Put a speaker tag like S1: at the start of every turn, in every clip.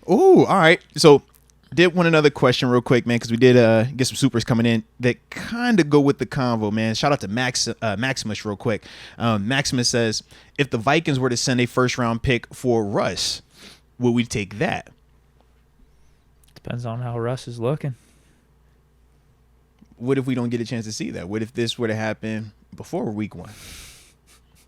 S1: Oh, all right. So, did want another question real quick, man, because we did get some supers coming in that kind of go with the convo, man. Shout out to Maximus real quick. Maximus says, if the Vikings were to send a first-round pick for Russ, would we take that?
S2: Depends on how Russ is looking.
S1: What if we don't get a chance to see that? What if this were to happen before week 1?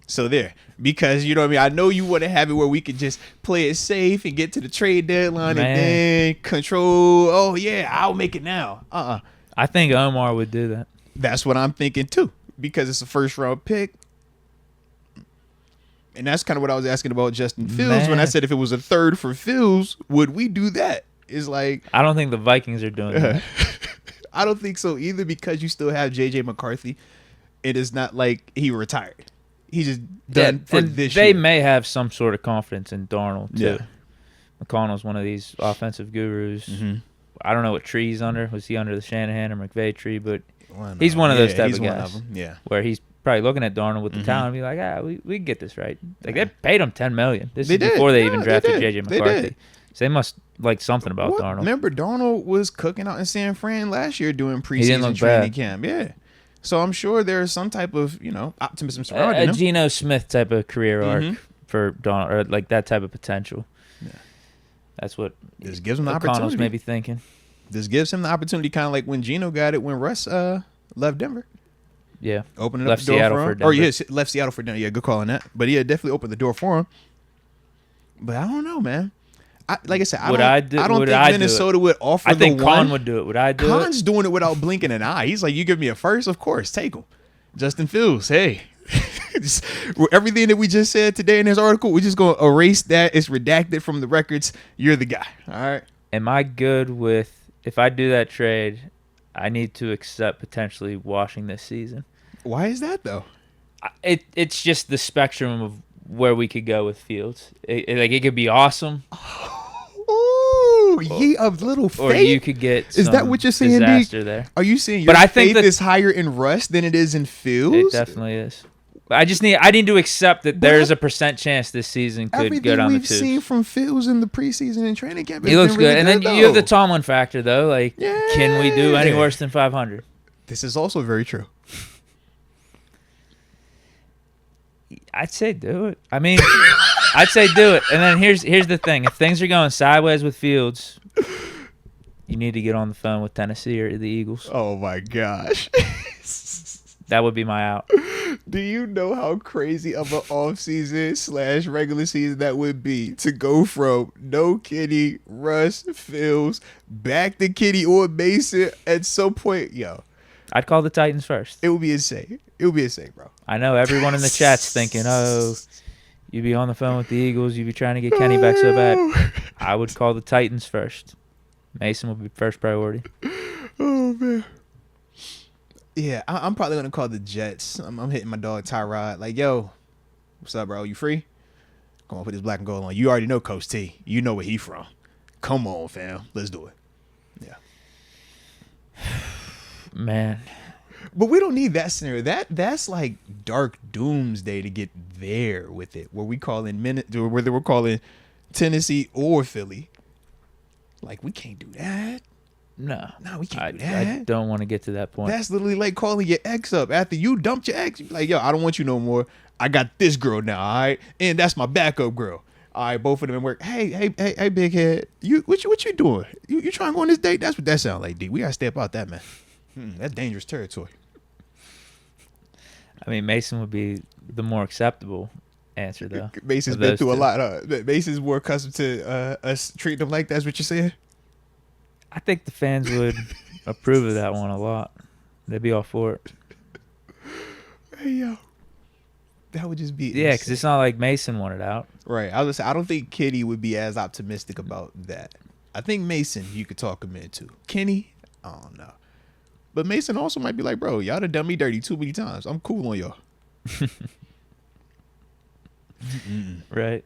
S1: So there, because you know what I mean. I know you want to have it where we could just play it safe and get to the trade deadline and then control. Oh yeah, I'll make it now.
S2: I think Omar would do that.
S1: That's what I'm thinking too, because it's a first round pick, and that's kind of what I was asking about Justin Fields when I said if it was a third for Fields, would we do that? It's like
S2: I don't think the Vikings are doing that.
S1: I don't think so either, because you still have J.J. McCarthy. It is not like he retired. He's just done for this year.
S2: They may have some sort of confidence in Darnold, too.
S1: Yeah.
S2: McConnell's one of these offensive gurus.
S1: Mm-hmm.
S2: I don't know what tree he's under. Was he under the Shanahan or McVay tree? But he's one of those type of guys.
S1: Yeah.
S2: Where he's probably looking at Darnold with the talent and be like, we can get this right. Like, they paid him $10 million. This is before they even drafted J.J. McCarthy. So they must like something about Darnold.
S1: Remember, Darnold was cooking out in San Fran last year doing preseason training camp. Yeah. So I'm sure there's some type of, optimism surrounding him.
S2: A Geno Smith type of career arc for Donald, or like that type of potential. Yeah. That's what
S1: this gives him the opportunity.
S2: Maybe thinking.
S1: This gives him the opportunity, kind of like when Geno got it when Russ left Denver.
S2: Yeah.
S1: Opening up the door for him. Or left Seattle for Denver. Yeah, good call on that. But yeah, definitely opened the door for him. But I don't know, man. Like I said, I don't think Minnesota would offer the one.
S2: I think Khan would do it. Would I do it?
S1: Khan's doing it without blinking an eye. He's like, you give me a first? Of course. Take him. Justin Fields, hey. Everything that we just said today in this article, we're just going to erase that. It's redacted from the records. You're the guy. All right?
S2: Am I good with, if I do that trade, I need to accept potentially washing this season?
S1: Why is that, though?
S2: It's just the spectrum of where we could go with Fields. It could be awesome.
S1: Ooh, ye of little faith.
S2: Or you could get
S1: is that what you're saying,
S2: disaster
S1: Deke?
S2: There.
S1: Are you saying your faith is higher in Russ than it is in Fields?
S2: It definitely is. But I need to accept that there's a % chance this season could go down the tubes.
S1: Everything we've seen from Fields in the preseason and training camp,
S2: he looks
S1: really
S2: good. And then you have the Tomlin factor, though. Like, can we do any worse than 500?
S1: This is also very true.
S2: I'd say do it. I mean, I'd say do it. And then here's the thing. If things are going sideways with Fields, you need to get on the phone with Tennessee or the Eagles.
S1: Oh, my gosh.
S2: That would be my out.
S1: Do you know how crazy of an offseason / regular season that would be to go from no Kenny, Russ, Fields, back to Kenny or Mason at some point? Yo.
S2: I'd call the Titans first.
S1: It would be insane. It would be insane, bro.
S2: I know everyone in the chat's thinking, oh, you'd be on the phone with the Eagles. You'd be trying to get Kenny back so bad. I would call the Titans first. Mason would be first priority.
S1: Oh, man. Yeah, I'm probably going to call the Jets. I'm hitting my dog Tyrod. Like, yo, what's up, bro? You free? Come on, put this black and gold on. You already know Coach T. You know where he from. Come on, fam. Let's do it. Yeah.
S2: Man.
S1: But we don't need that scenario. That's like dark doomsday to get there with it, where we call in whether we're calling Tennessee or Philly. Like, we can't do that.
S2: No,
S1: we can't do that.
S2: I don't want to get to that point.
S1: That's literally like calling your ex up after you dumped your ex. You be like, yo, I don't want you no more. I got this girl now, all right? And that's my backup girl. All right, both of them work. Hey, big head. What you doing? You trying to go on this date? That's what that sounds like, D. We got to step out that, man. That's dangerous territory.
S2: I mean, Mason would be the more acceptable answer, though.
S1: Mason's been through a lot, huh? Mason's more accustomed to us treating him like that's what you're saying?
S2: I think the fans would approve of that one a lot. They'd be all for it.
S1: Hey, yo. That would just be
S2: insane. Yeah, because it's not like Mason wanted out.
S1: Right. I don't think Kenny would be as optimistic about that. I think Mason, you could talk him into. Kenny, I don't know. But Mason also might be like, bro, y'all done done me dirty too many times. I'm cool on y'all.
S2: Right.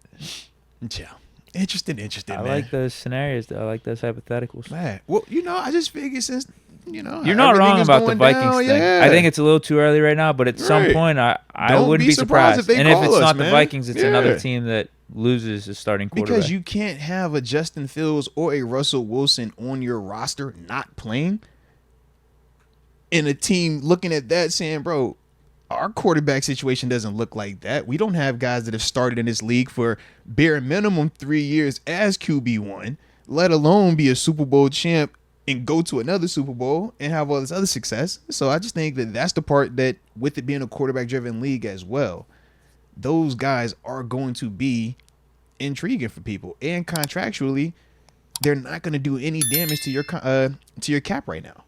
S1: Yeah. Interesting,
S2: I
S1: man.
S2: like those scenarios, though. I like those hypotheticals.
S1: Man, well, I just figured since,
S2: you're not wrong about the Vikings thing. Yeah. I think it's a little too early right now, but at some point, I wouldn't be surprised.
S1: If they
S2: and if it's
S1: us,
S2: not
S1: man.
S2: the Vikings, it's another team that loses a starting quarterback.
S1: Because you can't have a Justin Fields or a Russell Wilson on your roster not playing, and a team looking at that saying, bro, our quarterback situation doesn't look like that. We don't have guys that have started in this league for bare minimum 3 years as QB1, let alone be a Super Bowl champ and go to another Super Bowl and have all this other success. So I just think that that's the part that, with it being a quarterback-driven league as well, those guys are going to be intriguing for people. And contractually, they're not going to do any damage to your cap right now.